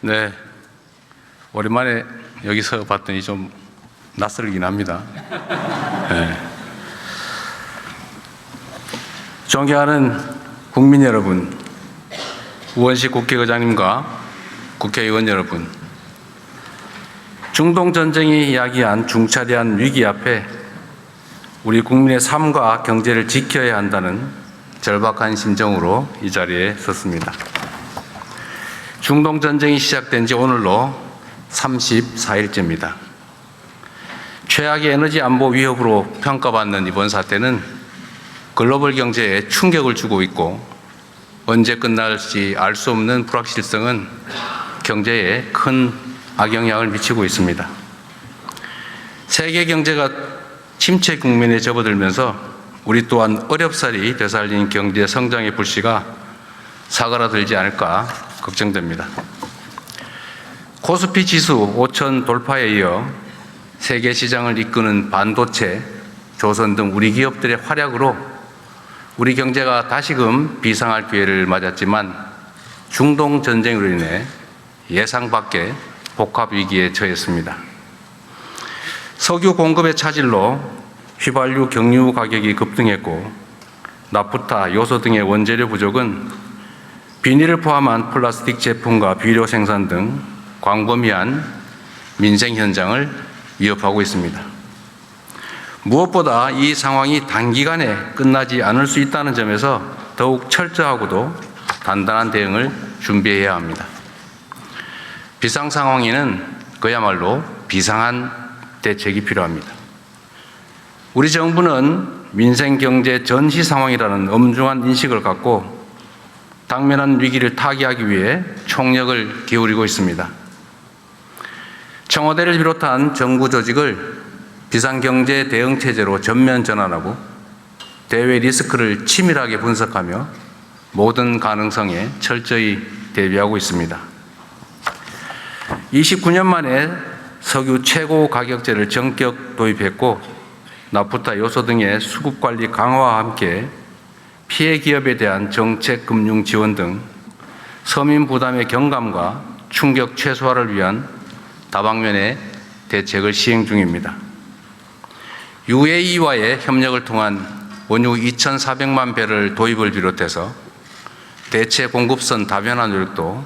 네, 오랜만에 여기서 봤더니 좀 낯설긴 합니다. 네. 존경하는 국민 여러분, 우원식 국회의장님과 국회의원 여러분, 중동전쟁이 야기한 중차대한 위기 앞에 우리 국민의 삶과 경제를 지켜야 한다는 절박한 심정으로 이 자리에 섰습니다. 중동전쟁이 시작된 지 오늘로 34일째입니다. 최악의 에너지 안보 위협으로 평가받는 이번 사태는 글로벌 경제에 충격을 주고 있고 언제 끝날지 알 수 없는 불확실성은 경제에 큰 악영향을 미치고 있습니다. 세계 경제가 침체 국면에 접어들면서 우리 또한 어렵사리 되살린 경제 성장의 불씨가 사그라들지 않을까 걱정됩니다. 코스피 지수 5천 돌파에 이어 세계 시장을 이끄는 반도체, 조선 등 우리 기업들의 활약으로 우리 경제가 다시금 비상할 기회를 맞았지만 중동 전쟁으로 인해 예상 밖의 복합 위기에 처했습니다. 석유 공급의 차질로 휘발유, 경유 가격이 급등했고 나프타, 요소 등의 원재료 부족은 비닐을 포함한 플라스틱 제품과 비료 생산 등 광범위한 민생 현장을 위협하고 있습니다. 무엇보다 이 상황이 단기간에 끝나지 않을 수 있다는 점에서 더욱 철저하고도 단단한 대응을 준비해야 합니다. 비상 상황에는 그야말로 비상한 대책이 필요합니다. 우리 정부는 민생 경제 전시 상황이라는 엄중한 인식을 갖고 당면한 위기를 타개하기 위해 총력을 기울이고 있습니다. 청와대를 비롯한 정부 조직을 비상경제 대응체제로 전면 전환하고 대외 리스크를 치밀하게 분석하며 모든 가능성에 철저히 대비하고 있습니다. 29년 만에 석유 최고 가격제를 전격 도입했고 나프타, 요소 등의 수급관리 강화와 함께 피해 기업에 대한 정책 금융 지원 등 서민 부담의 경감과 충격 최소화를 위한 다방면의 대책을 시행 중입니다. UAE와의 협력을 통한 원유 2,400만 배럴 도입을 비롯해서 대체 공급선 다변화 노력도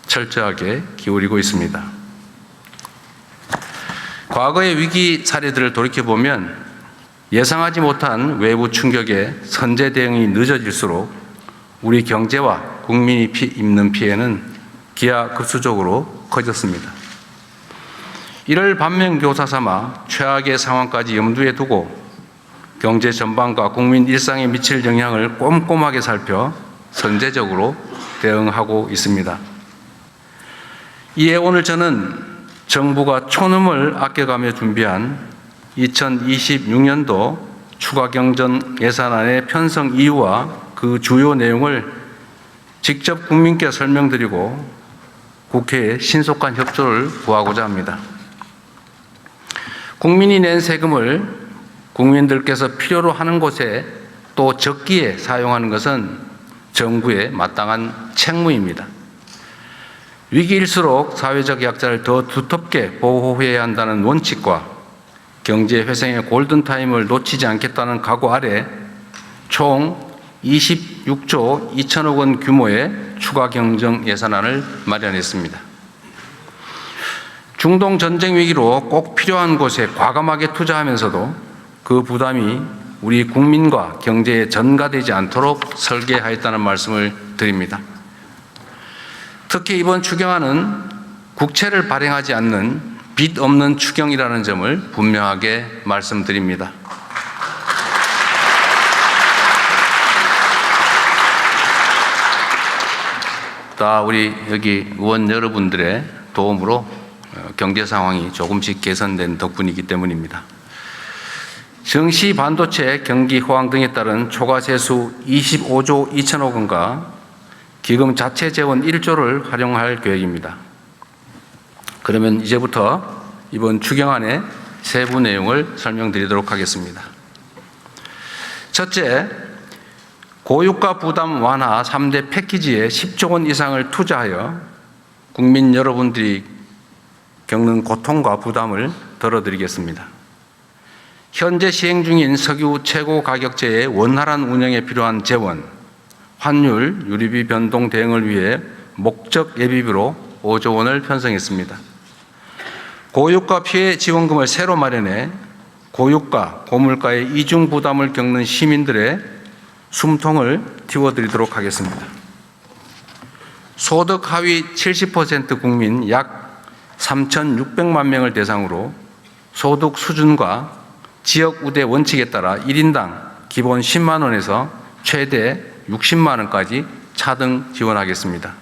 철저하게 기울이고 있습니다. 과거의 위기 사례들을 돌이켜보면 예상하지 못한 외부 충격에 선제 대응이 늦어질수록 우리 경제와 국민이 입는 피해는 기하급수적으로 커졌습니다. 이를 반면교사 삼아 최악의 상황까지 염두에 두고 경제 전반과 국민 일상에 미칠 영향을 꼼꼼하게 살펴 선제적으로 대응하고 있습니다. 이에 오늘 저는 정부가 촌음을 아껴가며 준비한 2026년도 추가경정 예산안의 편성 이유와 그 주요 내용을 직접 국민께 설명드리고 국회에 신속한 협조를 구하고자 합니다. 국민이 낸 세금을 국민들께서 필요로 하는 곳에 또 적기에 사용하는 것은 정부의 마땅한 책무입니다. 위기일수록 사회적 약자를 더 두텁게 보호해야 한다는 원칙과 경제 회생의 골든타임을 놓치지 않겠다는 각오 아래 총 26조 2천억 원 규모의 추가 경정 예산안을 마련했습니다. 중동 전쟁 위기로 꼭 필요한 곳에 과감하게 투자하면서도 그 부담이 우리 국민과 경제에 전가되지 않도록 설계하였다는 말씀을 드립니다. 특히 이번 추경안은 국채를 발행하지 않는 빚 없는 추경이라는 점을 분명하게 말씀드립니다. 다 우리 여기 의원 여러분들의 도움으로 경제 상황이 조금씩 개선된 덕분이기 때문입니다. 정시 반도체 경기 호황 등에 따른 초과 세수 25조 2천억 원과 기금 자체 재원 1조를 활용할 계획입니다. 그러면 이제부터 이번 추경안의 세부 내용을 설명드리도록 하겠습니다. 첫째, 고유가 부담 완화 3대 패키지에 10조 원 이상을 투자하여 국민 여러분들이 겪는 고통과 부담을 덜어드리겠습니다. 현재 시행 중인 석유 최고 가격제의 원활한 운영에 필요한 재원, 환율, 유류비 변동 대응을 위해 목적 예비비로 5조 원을 편성했습니다. 고유가 피해 지원금을 새로 마련해 고유가, 고물가의 이중 부담을 겪는 시민들의 숨통을 틔워드리도록 하겠습니다. 소득 하위 70% 국민 약 3,600만 명을 대상으로 소득 수준과 지역 우대 원칙에 따라 1인당 기본 10만 원에서 최대 60만 원까지 차등 지원하겠습니다.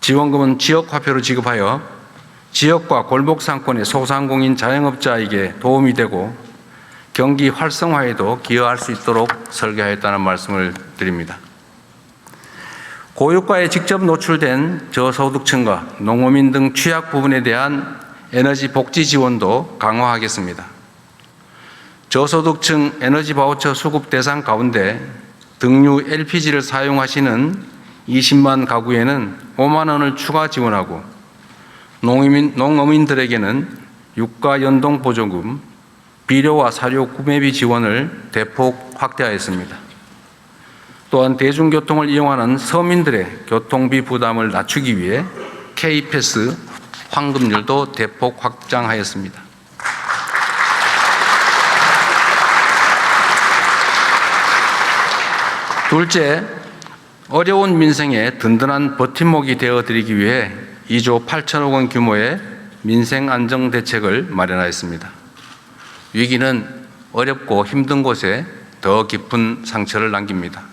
지원금은 지역 화폐로 지급하여 지역과 골목 상권의 소상공인 자영업자에게 도움이 되고 경기 활성화에도 기여할 수 있도록 설계하였다는 말씀을 드립니다. 고유가에 직접 노출된 저소득층과 농어민 등 취약 부분에 대한 에너지 복지 지원도 강화하겠습니다. 저소득층 에너지 바우처 수급 대상 가운데 등유 LPG를 사용하시는 20만 가구에는 5만 원을 추가 지원하고 농어민들에게는 유가 연동 보조금, 비료와 사료 구매비 지원을 대폭 확대하였습니다. 또한 대중교통을 이용하는 서민들의 교통비 부담을 낮추기 위해 K패스 환급률도 대폭 확장하였습니다. 둘째, 어려운 민생에 든든한 버팀목이 되어드리기 위해 2조 8천억 원 규모의 민생안정대책을 마련하였습니다. 위기는 어렵고 힘든 곳에 더 깊은 상처를 남깁니다.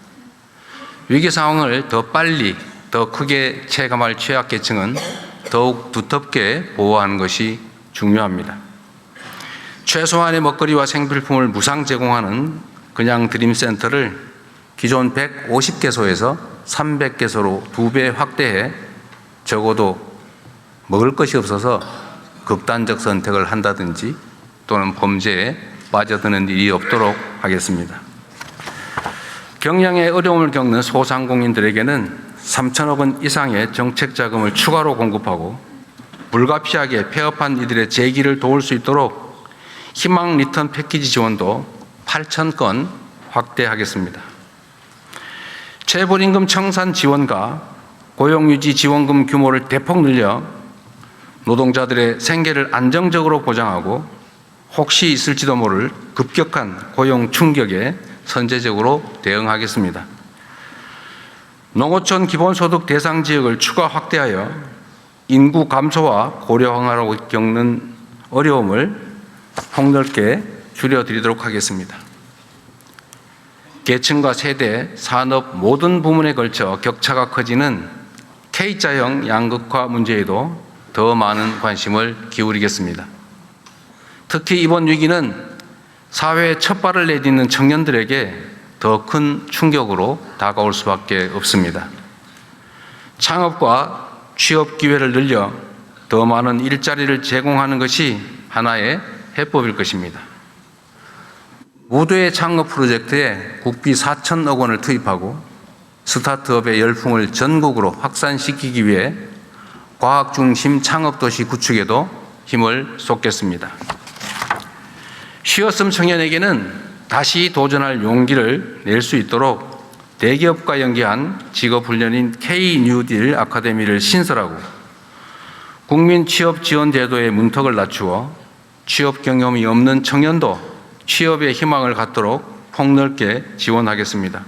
위기 상황을 더 빨리, 더 크게 체감할 취약계층은 더욱 두텁게 보호하는 것이 중요합니다. 최소한의 먹거리와 생필품을 무상 제공하는 그냥 드림센터를 기존 150개소에서 300개소로 2배 확대해 적어도 먹을 것이 없어서 극단적 선택을 한다든지 또는 범죄에 빠져드는 일이 없도록 하겠습니다. 경영에 어려움을 겪는 소상공인들에게는 3천억 원 이상의 정책 자금을 추가로 공급하고 불가피하게 폐업한 이들의 재기를 도울 수 있도록 희망 리턴 패키지 지원도 8천 건 확대하겠습니다. 재벌임금 청산 지원과 고용유지 지원금 규모를 대폭 늘려 노동자들의 생계를 안정적으로 보장하고 혹시 있을지도 모를 급격한 고용 충격에 선제적으로 대응하겠습니다. 농어촌 기본소득 대상 지역을 추가 확대하여 인구 감소와 고령화로 겪는 어려움을 폭넓게 줄여드리도록 하겠습니다. 계층과 세대, 산업 모든 부문에 걸쳐 격차가 커지는 K자형 양극화 문제에도 더 많은 관심을 기울이겠습니다. 특히 이번 위기는 사회에 첫 발을 내딛는 청년들에게 더 큰 충격으로 다가올 수밖에 없습니다. 창업과 취업 기회를 늘려 더 많은 일자리를 제공하는 것이 하나의 해법일 것입니다. 무도회 창업 프로젝트에 국비 4천억 원을 투입하고 스타트업의 열풍을 전국으로 확산시키기 위해 과학 중심 창업도시 구축에도 힘을 쏟겠습니다. 쉬었음 청년에게는 다시 도전할 용기를 낼 수 있도록 대기업과 연계한 직업훈련인 K-뉴딜 아카데미를 신설하고 국민 취업 지원 제도의 문턱을 낮추어 취업 경험이 없는 청년도 취업의 희망을 갖도록 폭넓게 지원하겠습니다.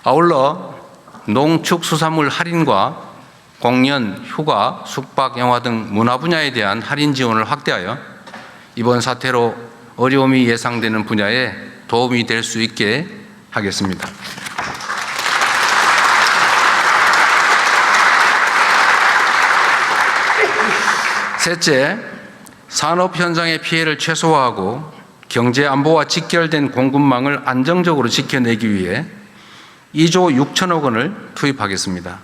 아울러 농축수산물 할인과 공연, 휴가, 숙박, 영화 등 문화 분야에 대한 할인 지원을 확대하여 이번 사태로 어려움이 예상되는 분야에 도움이 될 수 있게 하겠습니다. 셋째, 산업 현장의 피해를 최소화하고 경제 안보와 직결된 공급망을 안정적으로 지켜내기 위해 2조 6천억 원을 투입하겠습니다.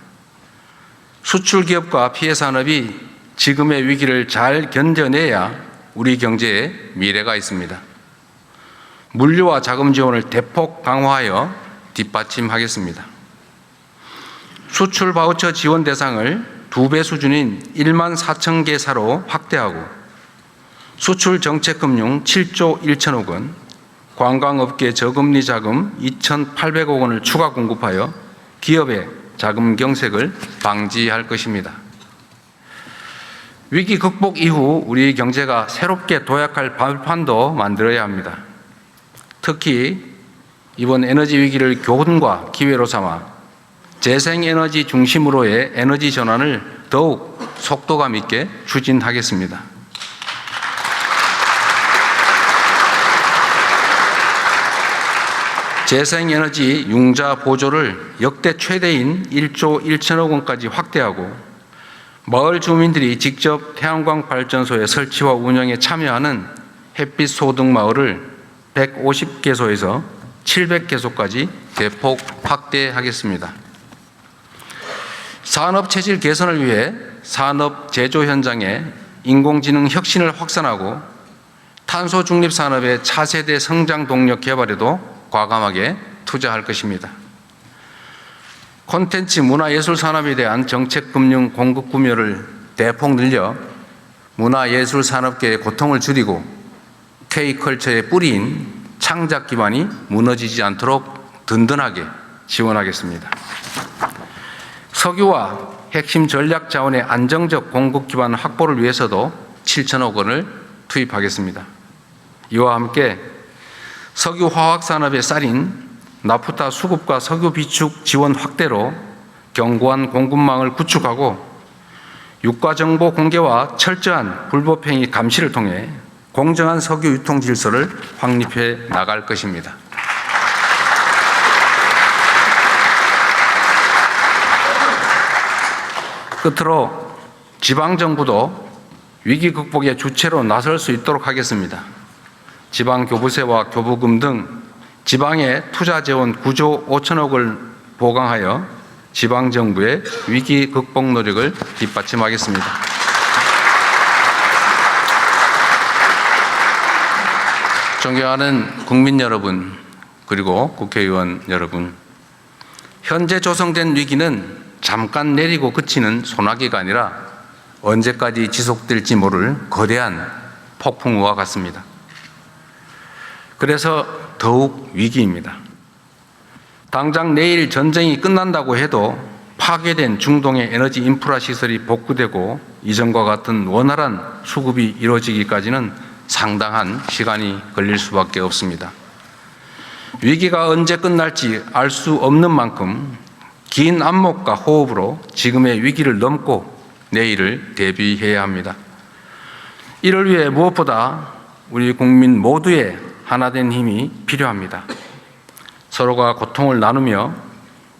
수출 기업과 피해 산업이 지금의 위기를 잘 견뎌내야 우리 경제에 미래가 있습니다. 물류와 자금 지원을 대폭 강화하여 뒷받침하겠습니다. 수출 바우처 지원 대상을 2배 수준인 1만 4천 개사로 확대하고 수출 정책금융 7조 1천억 원, 관광업계 저금리 자금 2,800억 원을 추가 공급하여 기업의 자금 경색을 방지할 것입니다. 위기 극복 이후 우리 경제가 새롭게 도약할 발판도 만들어야 합니다. 특히 이번 에너지 위기를 교훈과 기회로 삼아 재생에너지 중심으로의 에너지 전환을 더욱 속도감 있게 추진하겠습니다. 재생에너지 융자 보조를 역대 최대인 1조 1천억 원까지 확대하고 마을 주민들이 직접 태양광 발전소의 설치와 운영에 참여하는 햇빛 소득 마을을 150개소에서 700개소까지 대폭 확대하겠습니다. 산업 체질 개선을 위해 산업 제조 현장에 인공지능 혁신을 확산하고 탄소 중립 산업의 차세대 성장 동력 개발에도 과감하게 투자할 것입니다. 콘텐츠 문화예술 산업에 대한 정책 금융 공급 구매를 대폭 늘려 문화예술 산업계의 고통을 줄이고 K컬처의 뿌리인 창작 기반이 무너지지 않도록 든든하게 지원하겠습니다. 석유와 핵심 전략 자원의 안정적 공급 기반 확보를 위해서도 7천억 원을 투입하겠습니다. 이와 함께 석유 화학 산업의 쌀인 나프타 수급과 석유 비축 지원 확대로 견고한 공급망을 구축하고 유가 정보 공개와 철저한 불법행위 감시를 통해 공정한 석유 유통 질서를 확립해 나갈 것입니다. 끝으로 지방정부도 위기 극복의 주체로 나설 수 있도록 하겠습니다. 지방교부세와 교부금 등 지방의 투자 재원 9조 5천억을 보강하여 지방정부의 위기 극복 노력을 뒷받침하겠습니다. 존경하는 국민 여러분, 그리고 국회의원 여러분, 현재 조성된 위기는 잠깐 내리고 그치는 소나기가 아니라 언제까지 지속될지 모를 거대한 폭풍우와 같습니다. 그래서 더욱 위기입니다. 당장 내일 전쟁이 끝난다고 해도 파괴된 중동의 에너지 인프라 시설이 복구되고 이전과 같은 원활한 수급이 이루어지기까지는 상당한 시간이 걸릴 수밖에 없습니다. 위기가 언제 끝날지 알 수 없는 만큼 긴 안목과 호흡으로 지금의 위기를 넘고 내일을 대비해야 합니다. 이를 위해 무엇보다 우리 국민 모두의 하나된 힘이 필요합니다. 서로가 고통을 나누며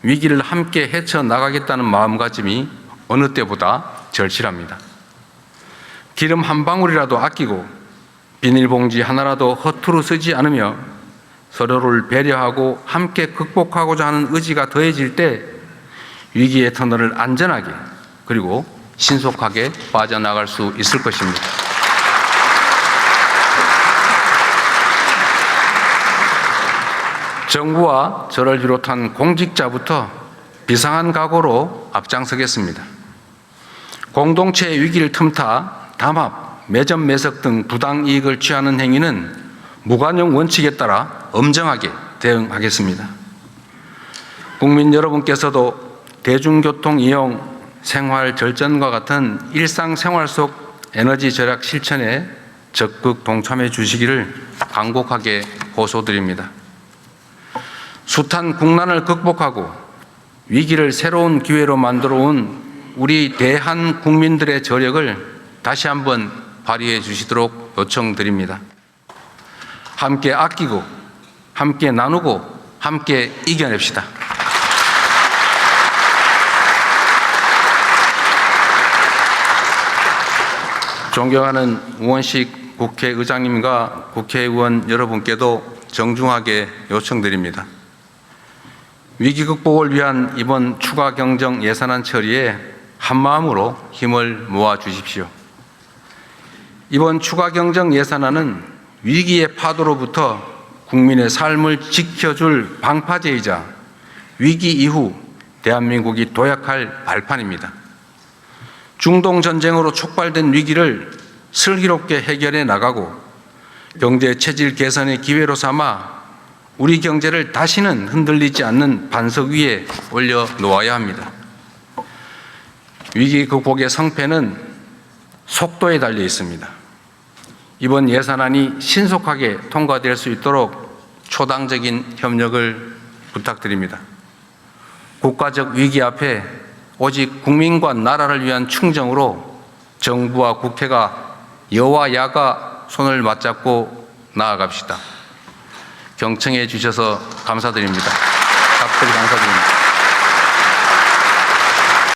위기를 함께 헤쳐나가겠다는 마음가짐이 어느 때보다 절실합니다. 기름 한 방울이라도 아끼고 비닐봉지 하나라도 허투루 쓰지 않으며 서로를 배려하고 함께 극복하고자 하는 의지가 더해질 때 위기의 터널을 안전하게 그리고 신속하게 빠져나갈 수 있을 것입니다. 정부와 저를 비롯한 공직자부터 비상한 각오로 앞장서겠습니다. 공동체의 위기를 틈타 담합, 매점 매석 등 부당 이익을 취하는 행위는 무관용 원칙에 따라 엄정하게 대응하겠습니다. 국민 여러분께서도 대중교통 이용, 생활 절전과 같은 일상생활 속 에너지 절약 실천에 적극 동참해 주시기를 간곡하게 호소드립니다. 숱한 국난을 극복하고 위기를 새로운 기회로 만들어 온 우리 대한 국민들의 저력을 다시 한번 발휘해 주시도록 요청드립니다. 함께 아끼고, 함께 나누고, 함께 이겨냅시다. 존경하는 우원식 국회의장님과 국회의원 여러분께도 정중하게 요청드립니다. 위기 극복을 위한 이번 추가 경정 예산안 처리에 한마음으로 힘을 모아 주십시오. 이번 추가 경정 예산안은 위기의 파도로부터 국민의 삶을 지켜줄 방파제이자 위기 이후 대한민국이 도약할 발판입니다. 중동 전쟁으로 촉발된 위기를 슬기롭게 해결해 나가고 경제 체질 개선의 기회로 삼아 우리 경제를 다시는 흔들리지 않는 반석 위에 올려 놓아야 합니다. 위기 극복의 성패는 속도에 달려 있습니다. 이번 예산안이 신속하게 통과될 수 있도록 초당적인 협력을 부탁드립니다. 국가적 위기 앞에 오직 국민과 나라를 위한 충정으로 정부와 국회가 여와 야가 손을 맞잡고 나아갑시다. 경청해 주셔서 감사드립니다. 각별히 감사드립니다.